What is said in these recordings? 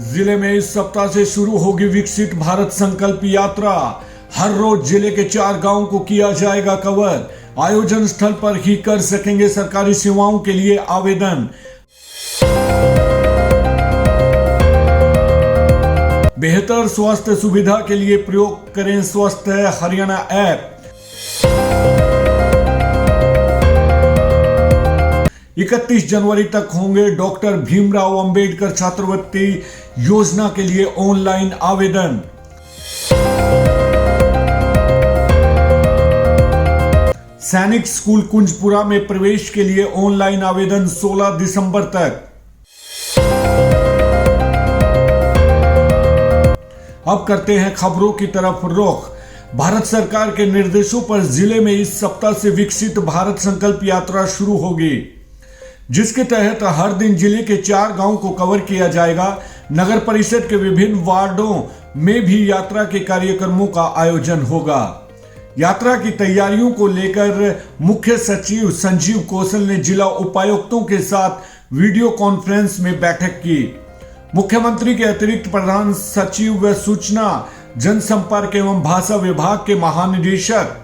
जिले में इस सप्ताह से शुरू होगी विकसित भारत संकल्प यात्रा। हर रोज जिले के 4 गांवों को किया जाएगा कवर। आयोजन स्थल पर ही कर सकेंगे सरकारी सेवाओं के लिए आवेदन। बेहतर स्वास्थ्य सुविधा के लिए प्रयोग करें स्वस्थ हरियाणा ऐप। 31 जनवरी तक होंगे डॉक्टर भीमराव अंबेडकर छात्रवृत्ति योजना के लिए ऑनलाइन आवेदन। सैनिक स्कूल कुंजपुरा में प्रवेश के लिए ऑनलाइन आवेदन 16 दिसंबर तक। अब करते हैं खबरों की तरफ रुख। भारत सरकार के निर्देशों पर जिले में इस सप्ताह से विकसित भारत संकल्प यात्रा शुरू होगी, जिसके तहत हर दिन जिले के 4 गांवों को कवर किया जाएगा। नगर परिषद के विभिन्न वार्डों में भी यात्रा के कार्यक्रमों का आयोजन होगा। यात्रा की तैयारियों को लेकर मुख्य सचिव संजीव कौशल ने जिला उपायुक्तों के साथ वीडियो कॉन्फ्रेंस में बैठक की। मुख्यमंत्री के अतिरिक्त प्रधान सचिव व सूचना जनसंपर्क एवं भाषा विभाग के महानिदेशक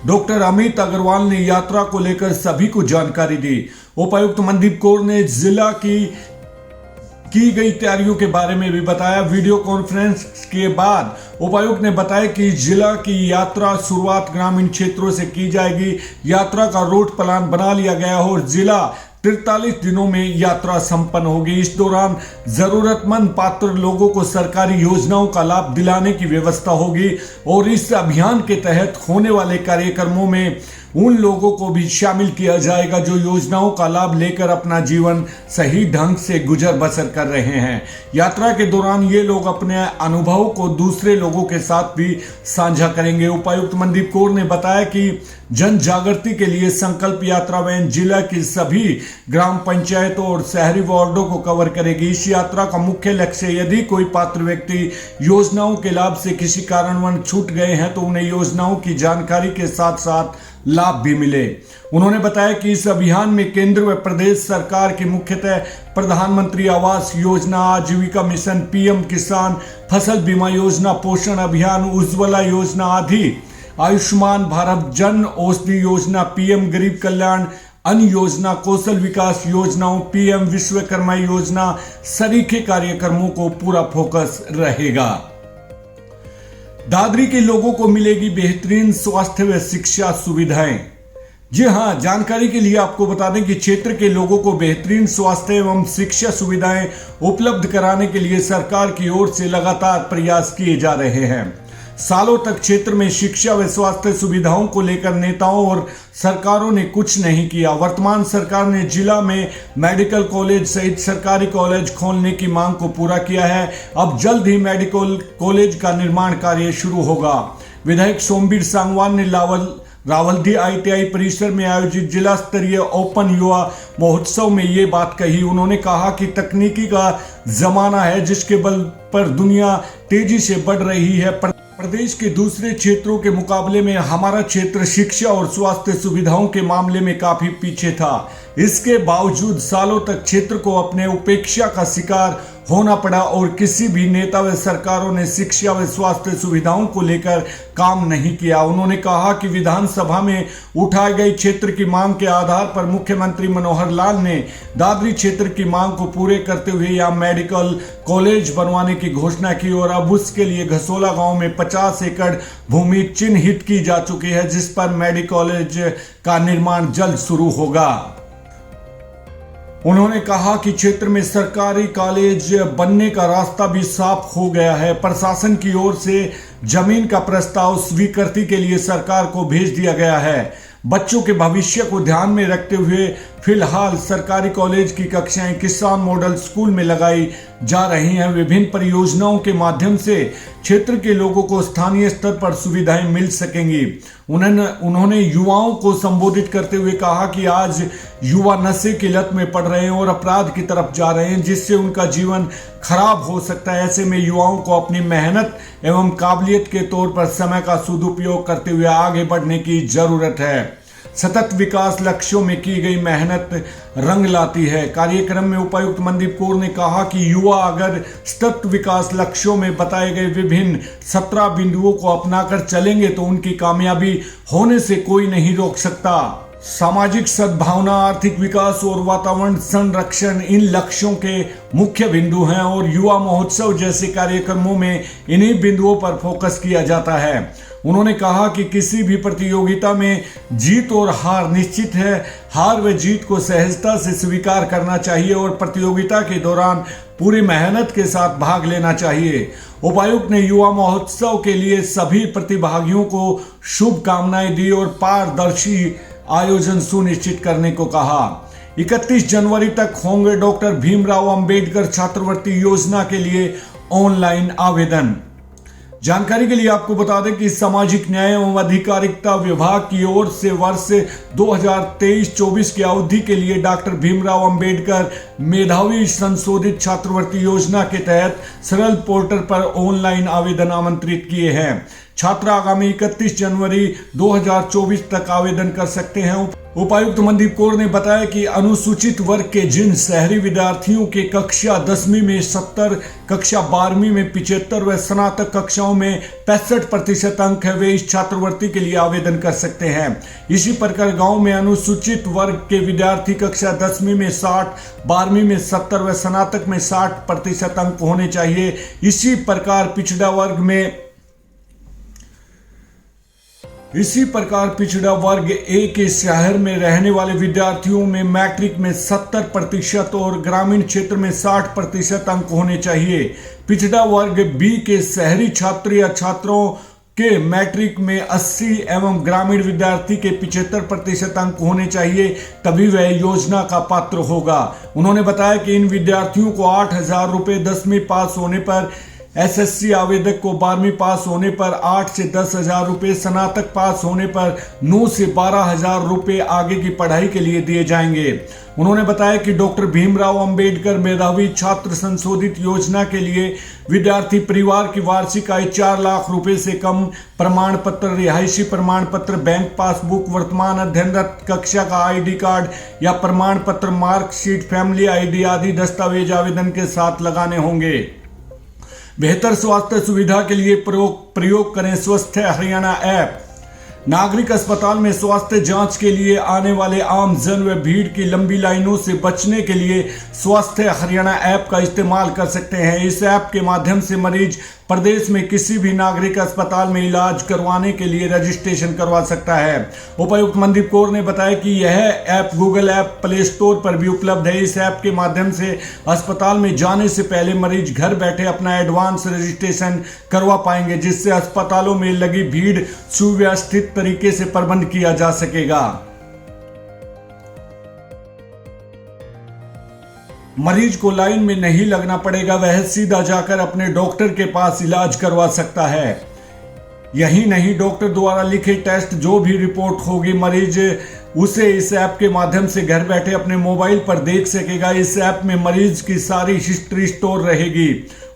डॉक्टर अमित अग्रवाल ने यात्रा को लेकर सभी को जानकारी दी। उपायुक्त मनदीप कौर ने जिला की गई तैयारियों के बारे में भी बताया। वीडियो कॉन्फ्रेंस के बाद उपायुक्त ने बताया कि जिला की यात्रा शुरुआत ग्रामीण क्षेत्रों से की जाएगी। यात्रा का रूट प्लान बना लिया गया है और जिला 43 दिनों में यात्रा संपन्न होगी। इस दौरान जरूरतमंद पात्र लोगों को सरकारी योजनाओं का लाभ दिलाने की व्यवस्था होगी और इस अभियान के तहत होने वाले कार्यक्रमों में उन लोगों को भी शामिल किया जाएगा जो योजनाओं का लाभ लेकर अपना जीवन सही ढंग से गुजर बसर कर रहे हैं। यात्रा के दौरान ये लोग अपने अनुभवों को दूसरे लोगों के साथ भी साझा करेंगे। उपायुक्त मनदीप कौर ने बताया कि जन जागृति के लिए संकल्प यात्रा वैन जिला की सभी ग्राम पंचायतों और शहरी वार्डों को कवर करेगी। इस यात्रा का मुख्य लक्ष्य यदि कोई पात्र व्यक्ति योजनाओं के लाभ से किसी कारणवश छूट गए हैं तो उन्हें योजनाओं की जानकारी के साथ साथ लाभ भी मिले। उन्होंने बताया कि इस अभियान में केंद्र व प्रदेश सरकार की मुख्यतः प्रधानमंत्री आवास योजना, आजीविका मिशन, पीएम किसान फसल बीमा योजना, पोषण अभियान, उज्ज्वला योजना आदि, आयुष्मान भारत जन औषधि योजना, पीएम गरीब कल्याण अन्न योजना, कौशल विकास योजनाओं, पीएम विश्वकर्मा योजना सरीखे कार्यक्रमों को पूरा फोकस रहेगा। दादरी के लोगों को मिलेगी बेहतरीन स्वास्थ्य व शिक्षा सुविधाएं। जी हां, जानकारी के लिए आपको बता दें कि क्षेत्र के लोगों को बेहतरीन स्वास्थ्य एवं शिक्षा सुविधाएं उपलब्ध कराने के लिए सरकार की ओर से लगातार प्रयास किए जा रहे हैं। सालों तक क्षेत्र में शिक्षा व स्वास्थ्य सुविधाओं को लेकर नेताओं और सरकारों ने कुछ नहीं किया। वर्तमान सरकार ने जिला में मेडिकल कॉलेज सहित सरकारी कॉलेज खोलने की मांग को पूरा किया है। अब जल्द ही मेडिकल कॉलेज का निर्माण कार्य शुरू होगा। विधायक सोमवीर सांगवान ने रावल्दी ITI परिसर में आयोजित जिला स्तरीय ओपन युवा महोत्सव में ये बात कही। उन्होंने कहा कि तकनीकी का जमाना है जिसके बल पर दुनिया तेजी से बढ़ रही है। प्रदेश के दूसरे क्षेत्रों के मुकाबले में हमारा क्षेत्र शिक्षा और स्वास्थ्य सुविधाओं के मामले में काफी पीछे था। इसके बावजूद सालों तक क्षेत्र को अपने उपेक्षा का शिकार होना पड़ा और किसी भी नेता व सरकारों ने शिक्षा व स्वास्थ्य सुविधाओं को लेकर काम नहीं किया। उन्होंने कहा कि विधानसभा में उठाई गई क्षेत्र की मांग के आधार पर मुख्यमंत्री मनोहर लाल ने दादरी क्षेत्र की मांग को पूरे करते हुए यहां मेडिकल कॉलेज बनवाने की घोषणा की और अब उसके लिए घसोला गांव में 50 एकड़ भूमि चिन्हित की जा चुकी है, जिस पर मेडिकल कॉलेज का निर्माण जल्द शुरू होगा। उन्होंने कहा कि क्षेत्र में सरकारी कॉलेज बनने का रास्ता भी साफ हो गया है। प्रशासन की ओर से जमीन का प्रस्ताव स्वीकृति के लिए सरकार को भेज दिया गया है। बच्चों के भविष्य को ध्यान में रखते हुए फिलहाल सरकारी कॉलेज की कक्षाएं किसान मॉडल स्कूल में लगाई जा रही हैं। विभिन्न परियोजनाओं के माध्यम से क्षेत्र के लोगों को स्थानीय स्तर पर सुविधाएं मिल सकेंगी। उन्होंने युवाओं को संबोधित करते हुए कहा कि आज युवा नशे की लत में पड़ रहे हैं और अपराध की तरफ जा रहे हैं, जिससे उनका जीवन खराब हो सकता है। ऐसे में युवाओं को अपनी मेहनत एवं काबिलियत के तौर पर समय का सदुपयोग करते हुए आगे बढ़ने की जरूरत है। सतत विकास लक्ष्यों में की गई मेहनत रंग लाती है। कार्यक्रम में उपायुक्त मनदीप कौर ने कहा कि युवा अगर सतत विकास लक्ष्यों में बताए गए विभिन्न 17 बिंदुओं को अपनाकर चलेंगे तो उनकी कामयाबी होने से कोई नहीं रोक सकता। सामाजिक सद्भावना, आर्थिक विकास और वातावरण संरक्षण इन लक्ष्यों के मुख्य बिंदु हैं और युवा महोत्सव जैसे कार्यक्रमों में इन्हीं बिंदुओं पर फोकस किया जाता है। उन्होंने कहा कि किसी भी प्रतियोगिता में जीत और हार निश्चित है। हार व जीत को सहजता से स्वीकार करना चाहिए और प्रतियोगिता के दौरान पूरी मेहनत के साथ भाग लेना चाहिए। उपायुक्त ने युवा महोत्सव के लिए सभी प्रतिभागियों को शुभकामनाएं दी और पारदर्शी आयोजन सुनिश्चित करने को कहा। 31 जनवरी तक होंगे डॉक्टर भीमराव अंबेडकर छात्रवृत्ति योजना के लिए ऑनलाइन आवेदन। जानकारी के लिए आपको बता दें कि सामाजिक न्याय एवं अधिकारिता विभाग की ओर से वर्ष 2023-24 की अवधि के लिए डॉक्टर भीमराव अंबेडकर मेधावी संशोधित छात्रवृत्ति योजना के तहत सरल पोर्टल पर ऑनलाइन आवेदन आमंत्रित किए हैं। छात्र आगामी 31 जनवरी 2024 तक आवेदन कर सकते हैं। उपायुक्त मनदीप कौर ने बताया कि अनुसूचित वर्ग के जिन शहरी विद्यार्थियों के कक्षा 10वीं में 70, कक्षा 12वीं में 75 व स्नातक कक्षाओं में 65% अंक है, वे इस छात्रवृत्ति के लिए आवेदन कर सकते हैं। इसी प्रकार गांव में अनुसूचित वर्ग के विद्यार्थी कक्षा 10वीं में 60, 12वीं में 70 व स्नातक में 60% अंक होने चाहिए। इसी प्रकार पिछड़ा वर्ग ए के शहर में रहने वाले विद्यार्थियों में मैट्रिक में 70% और ग्रामीण क्षेत्र में 60% अंक होने चाहिए। पिछड़ा वर्ग बी के शहरी छात्र या छात्रों के मैट्रिक में 80 एवं ग्रामीण विद्यार्थी के 75% अंक होने चाहिए, तभी वह योजना का पात्र होगा। उन्होंने बताया कि इन विद्यार्थियों को 8,000 रुपये 10वीं पास होने पर, एसएससी आवेदक को 12वीं पास होने पर 8 से 10,000 रुपये, स्नातक पास होने पर 9 से 12,000 रुपये आगे की पढ़ाई के लिए दिए जाएंगे। उन्होंने बताया कि डॉक्टर भीमराव अंबेडकर मेधावी छात्र संशोधित योजना के लिए विद्यार्थी परिवार की वार्षिक आय 4 लाख रुपए से कम, प्रमाण पत्र, रिहायशी प्रमाण पत्र, बैंक पासबुक, वर्तमान अध्ययनरत कक्षा का आईडी कार्ड या प्रमाण पत्र, मार्कशीट, फैमिली आईडी आदि दस्तावेज आवेदन के साथ लगाने होंगे। बेहतर स्वास्थ्य सुविधा के लिए प्रयोग करें स्वस्थ हरियाणा ऐप। नागरिक अस्पताल में स्वास्थ्य जांच के लिए आने वाले आम जन व भीड़ की लंबी लाइनों से बचने के लिए स्वास्थ्य हरियाणा ऐप का इस्तेमाल कर सकते हैं। इस ऐप के माध्यम से मरीज प्रदेश में किसी भी नागरिक अस्पताल में इलाज करवाने के लिए रजिस्ट्रेशन करवा सकता है। उपायुक्त मनदीप कौर ने बताया कि यह app Google app play store पर भी उपलब्ध है। इस ऐप के माध्यम से अस्पताल में जाने से पहले मरीज घर बैठे अपना एडवांस रजिस्ट्रेशन करवा पाएंगे, जिससे अस्पतालों में लगी भीड़ सुव्यवस्थित तरीके से प्रबंध किया जा सकेगा। मरीज को लाइन में नहीं लगना पड़ेगा, वह सीधा जाकर अपने डॉक्टर के पास इलाज करवा सकता है। यही नहीं, डॉक्टर द्वारा लिखे टेस्ट जो भी रिपोर्ट होगी, मरीज उसे इस ऐप के माध्यम से घर बैठे अपने मोबाइल पर देख सकेगा। इस ऐप में मरीज की सारी हिस्ट्री स्टोर रहेगी।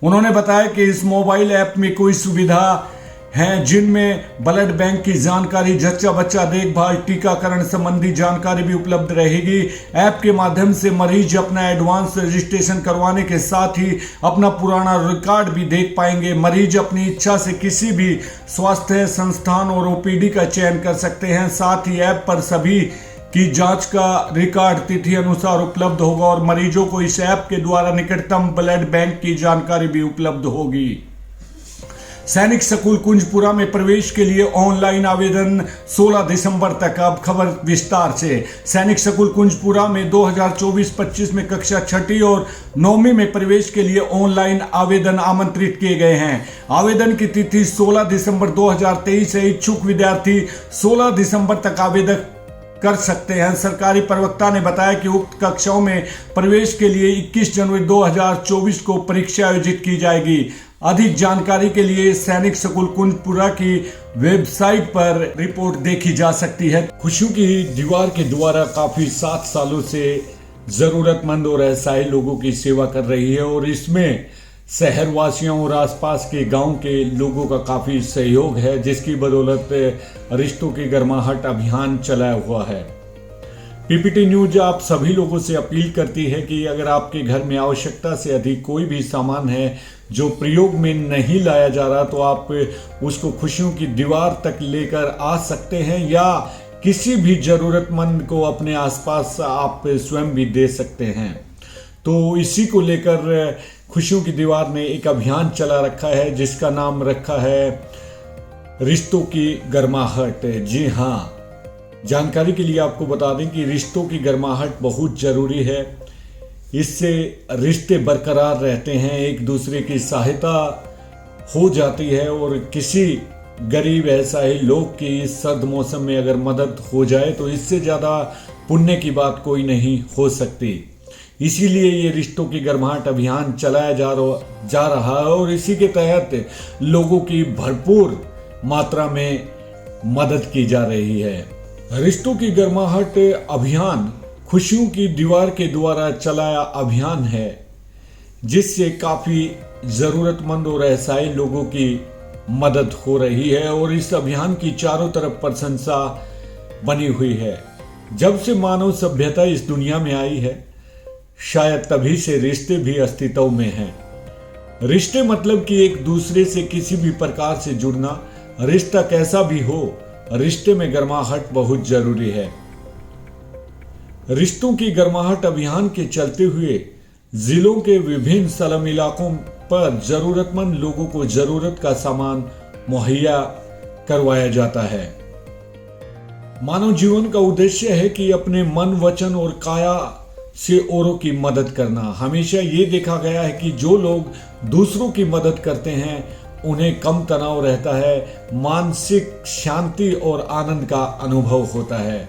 उन्होंने बताया कि इस मोबाइल ऐप में कोई सुविधा हैं जिनमें ब्लड बैंक की जानकारी, जच्चा बच्चा देखभाल, टीकाकरण संबंधी जानकारी भी उपलब्ध रहेगी। ऐप के माध्यम से मरीज अपना एडवांस रजिस्ट्रेशन करवाने के साथ ही अपना पुराना रिकॉर्ड भी देख पाएंगे। मरीज अपनी इच्छा से किसी भी स्वास्थ्य संस्थान और ओपीडी का चयन कर सकते हैं। साथ ही ऐप पर सभी की जांच का रिकॉर्ड तिथि अनुसार उपलब्ध होगा और मरीजों को इस ऐप के द्वारा निकटतम ब्लड बैंक की जानकारी भी उपलब्ध होगी। सैनिक स्कूल कुंजपुरा में प्रवेश के लिए ऑनलाइन आवेदन 16 दिसंबर तक। अब खबर विस्तार से। सैनिक स्कूल कुंजपुरा में 2024-25 में कक्षा 6ठी और 9वीं में प्रवेश के लिए ऑनलाइन आवेदन आमंत्रित किए गए हैं। आवेदन की तिथि 16 दिसंबर 2023 है। इच्छुक विद्यार्थी 16 दिसंबर तक आवेदन कर सकते हैं। सरकारी प्रवक्ता ने बताया कि उक्त कक्षाओं में प्रवेश के लिए 21 जनवरी 2024 को परीक्षा आयोजित की जाएगी। अधिक जानकारी के लिए सैनिक स्कूल कुंजपुरा की वेबसाइट पर रिपोर्ट देखी जा सकती है। खुशियों की दीवार के द्वारा काफी 7 सालों से जरूरतमंद और असहाय लोगों की सेवा कर रही है और इसमें शहरवासियों और आसपास के गांव के लोगों का काफ़ी सहयोग है, जिसकी बदौलत रिश्तों की गर्माहट अभियान चलाया हुआ है। पीपीटी न्यूज आप सभी लोगों से अपील करती है कि अगर आपके घर में आवश्यकता से अधिक कोई भी सामान है जो प्रयोग में नहीं लाया जा रहा, तो आप उसको खुशियों की दीवार तक लेकर आ सकते हैं या किसी भी जरूरतमंद को अपने आसपास आप स्वयं भी दे सकते हैं। तो इसी को लेकर खुशियों की दीवार ने एक अभियान चला रखा है जिसका नाम रखा है रिश्तों की गर्माहट। जी हाँ, जानकारी के लिए आपको बता दें कि रिश्तों की गर्माहट बहुत जरूरी है। इससे रिश्ते बरकरार रहते हैं, एक दूसरे की सहायता हो जाती है और किसी गरीब असहाय लोग की इस सर्द मौसम में अगर मदद हो जाए तो इससे ज़्यादा पुण्य की बात कोई नहीं हो सकती। इसीलिए ये रिश्तों की गर्माहट अभियान चलाया जा रहा है और इसी के तहत लोगों की भरपूर मात्रा में मदद की जा रही है। रिश्तों की गर्माहट अभियान खुशियों की दीवार के द्वारा चलाया अभियान है, जिससे काफी जरूरतमंद और असहाय लोगों की मदद हो रही है और इस अभियान की चारों तरफ प्रशंसा बनी हुई है। जब से मानव सभ्यता इस दुनिया में आई है, शायद तभी से रिश्ते भी अस्तित्व में हैं। रिश्ते मतलब कि एक दूसरे से किसी भी प्रकार से जुड़ना। रिश्ता कैसा भी हो, रिश्ते में गर्माहट बहुत जरूरी है। रिश्तों की गर्माहट अभियान के चलते हुए जिलों के विभिन्न स्लम इलाकों पर जरूरतमंद लोगों को जरूरत का सामान मुहैया करवाया जाता है। मानव जीवन का उद्देश्य है कि अपने मन, वचन और काया से औरों की मदद करना। हमेशा ये देखा गया है कि जो लोग दूसरों की मदद करते हैं उन्हें कम तनाव रहता है, मानसिक शांति और आनंद का अनुभव होता है।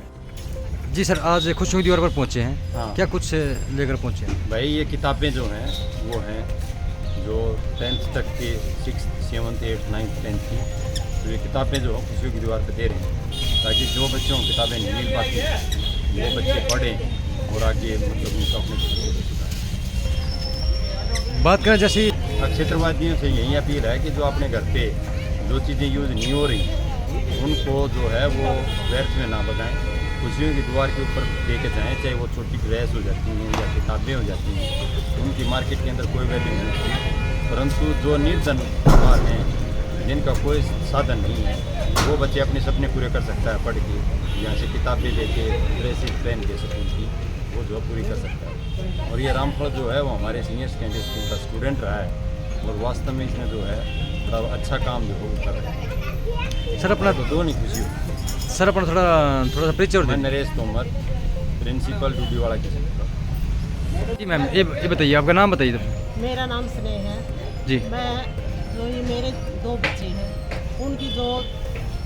जी सर, आज खुशियों की दीवार पर पहुंचे हैं। हाँ। क्या कुछ लेकर पहुंचे हैं? भाई ये किताबें जो हैं वो हैं जो 10th तक की 6th, 7th, 8th, 9th, 10th की, तो ये किताबें जो खुशियों की दीवार पर दे रहे हैं ताकि जो बच्चों को किताबें नहीं मिल पाती वो बच्चे पढ़ें और आगे मतलब उनका अपने बात करें जैसे क्षेत्रवादियों से यही अपील है कि जो अपने घर पे जो चीज़ें यूज़ नहीं हो रही उनको जो है वो व्यर्थ में ना लगाएं, खुशियों की दीवार के ऊपर दे के जाएँ, चाहे वो छोटी ड्रेस हो जाती हैं या किताबें हो जाती हैं, उनकी मार्केट के अंदर कोई वैल्यू नहीं होती। परंतु जो निर्धन परिवार हैं जिनका कोई साधन नहीं है, वो बच्चे अपने सपने पूरे कर सकता है पढ़ के, यहाँ से किताबें लेके ड्रेसेस पहन के सकूँ की वो जो पूरी कर सकता है। और ये रामफल जो है वो हमारे सीनियर सेकेंडरी स्कूल का स्टूडेंट रहा है और वास्तव में इसमें जो है बड़ा अच्छा काम जो है वो कर रहा है। सर अपना तो दो नहीं खुशी होती। सर अपना थोड़ा सा परिचय और मैं दें। नरेश तोमर, प्रिंसिपल डूडीवाड़ा किशन का। जी मैम, ये बताइए, आपका नाम बताइए इधर। मेरा नाम स्नेह है जी। मैं जो ये मेरे 2 बच्चे हैं उनकी जो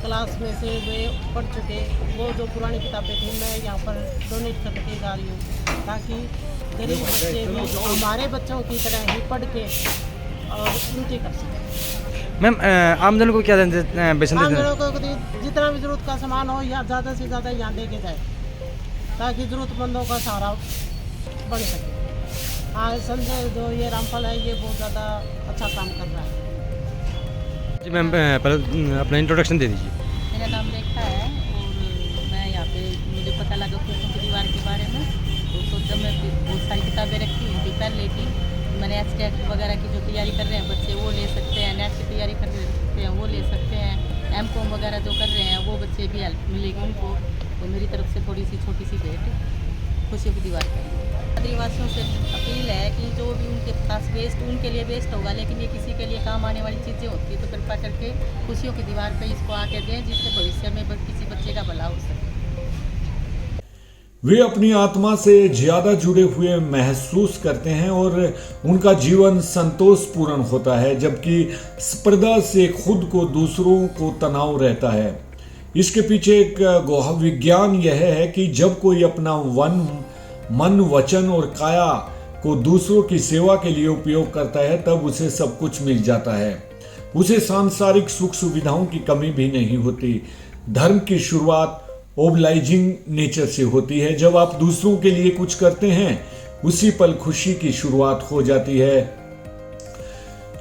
क्लास में से वे पढ़ चुके वो जो पुरानी किताबें थी मैं यहाँ पर डोनेट करके जा रही हूँ ताकि गरीब बच्चे भी हमारे बच्चों की तरह ही पढ़ के और उनकी कर सकें। मैम आमजन को क्या बेचन आम देते हैं? लोगों को जितना भी जरूरत का सामान हो या ज़्यादा से ज़्यादा यहाँ दे के जाए ताकि ज़रूरतमंदों का सहारा बन सके। हाँ, संजय जो ये रामफल है ये बहुत ज़्यादा अच्छा काम कर रहा है। जी मैम, पहले अपना इंट्रोडक्शन दे दीजिए। मेरा नाम रेखा है और मैं यहाँ पे मुझे पता लगा खुशियों की दीवार के बारे में, तो सोचा मैं बहुत सारी किताबें रखी हुई थी पहले की। मैंने एचटेक वगैरह की जो तैयारी कर रहे हैं बच्चे वो ले सकते हैं, नेट की तैयारी कर सकते हैं वो ले सकते हैं, एमकॉम वगैरह जो कर रहे हैं वो बच्चे भी हेल्प मिलेगी उनको। तो मेरी तरफ से थोड़ी सी छोटी सी भेंट खुशियों की दीवार पर। आदिवासियों से अपील है कि जो भी उनके पास वेस्ट उनके लिए वेस्ट होगा, लेकिन ये किसी के लिए काम आने वाली चीज़ें होती है, तो कृपा करके खुशियों की दीवार पे इसको आके दें जिससे भविष्य में किसी बच्चे का भला हो सके। वे अपनी आत्मा से ज्यादा जुड़े हुए महसूस करते हैं और उनका जीवन संतोषपूर्ण होता है, जबकि स्पर्धा से खुद को दूसरों को तनाव रहता है। इसके पीछे एक गौह विज्ञान यह है कि जब कोई अपना मन, वचन और काया को दूसरों की सेवा के लिए उपयोग करता है तब उसे सब कुछ मिल जाता है। उसे सांसारिक सुख सुविधाओं की कमी भी नहीं होती। धर्म की शुरुआत ओबलाइजिंग नेचर से होती है। जब आप दूसरों के लिए कुछ करते हैं उसी पल खुशी की शुरुआत हो जाती है।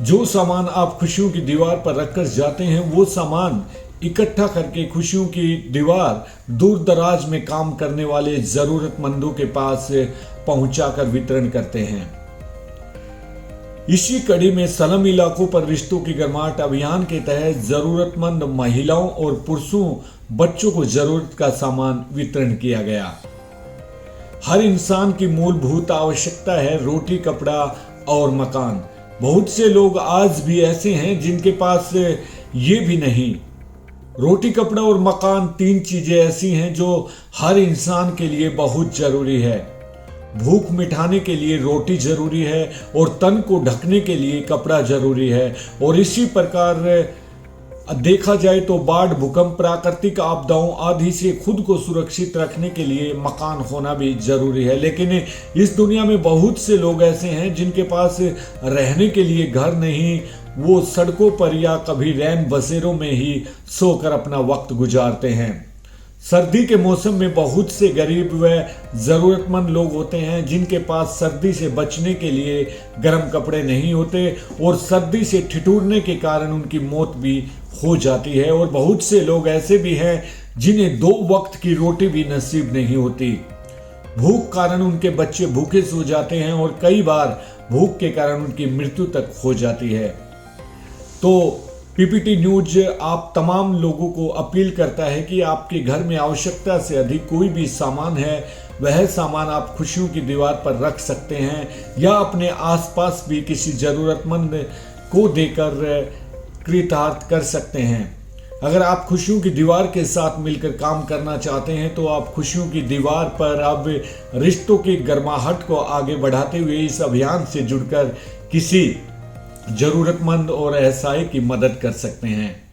जो सामान आप खुशियों की दीवार पर रखकर जाते हैं वो सामान इकट्ठा करके खुशियों की दीवार दूर दराज में काम करने वाले जरूरतमंदों के पास पहुंचाकर वितरण करते हैं। इसी कड़ी में सलम इलाकों पर रिश्तों की गर्माहट अभियान के तहत जरूरतमंद महिलाओं और पुरुषों बच्चों को जरूरत का सामान वितरण किया गया। हर इंसान की मूलभूत आवश्यकता है रोटी, कपड़ा और मकान। बहुत से लोग आज भी ऐसे हैं जिनके पास ये भी नहीं। रोटी, कपड़ा और मकान 3 चीजें ऐसी हैं जो हर इंसान के लिए बहुत जरूरी है। भूख मिटाने के लिए रोटी जरूरी है और तन को ढकने के लिए कपड़ा जरूरी है। और इसी प्रकार देखा जाए तो बाढ़, भूकंप, प्राकृतिक आपदाओं आदि से खुद को सुरक्षित रखने के लिए मकान होना भी जरूरी है। लेकिन इस दुनिया में बहुत से लोग ऐसे हैं जिनके पास रहने के लिए घर नहीं, वो सड़कों पर या कभी रैन बसेरों में ही सोकर अपना वक्त गुजारते हैं। सर्दी के मौसम में बहुत से गरीब व जरूरतमंद लोग होते हैं जिनके पास सर्दी से बचने के लिए गर्म कपड़े नहीं होते और सर्दी से ठिठुरने के कारण उनकी मौत भी हो जाती है। और बहुत से लोग ऐसे भी हैं जिन्हें 2 वक्त की रोटी भी नसीब नहीं होती। भूख कारण उनके बच्चे भूखे सो जाते हैं और कई बार भूख के कारण उनकी मृत्यु तक हो जाती है। तो पीपीटी न्यूज आप तमाम लोगों को अपील करता है कि आपके घर में आवश्यकता से अधिक कोई भी सामान है, वह सामान आप खुशियों की दीवार पर रख सकते हैं या अपने आसपास भी किसी जरूरतमंद को देकर कृतार्थ कर सकते हैं। अगर आप खुशियों की दीवार के साथ मिलकर काम करना चाहते हैं तो आप खुशियों की दीवार पर अब रिश्तों की गर्माहट को आगे बढ़ाते हुए इस अभियान से जुड़कर किसी जरूरतमंद और असहाय की मदद कर सकते हैं।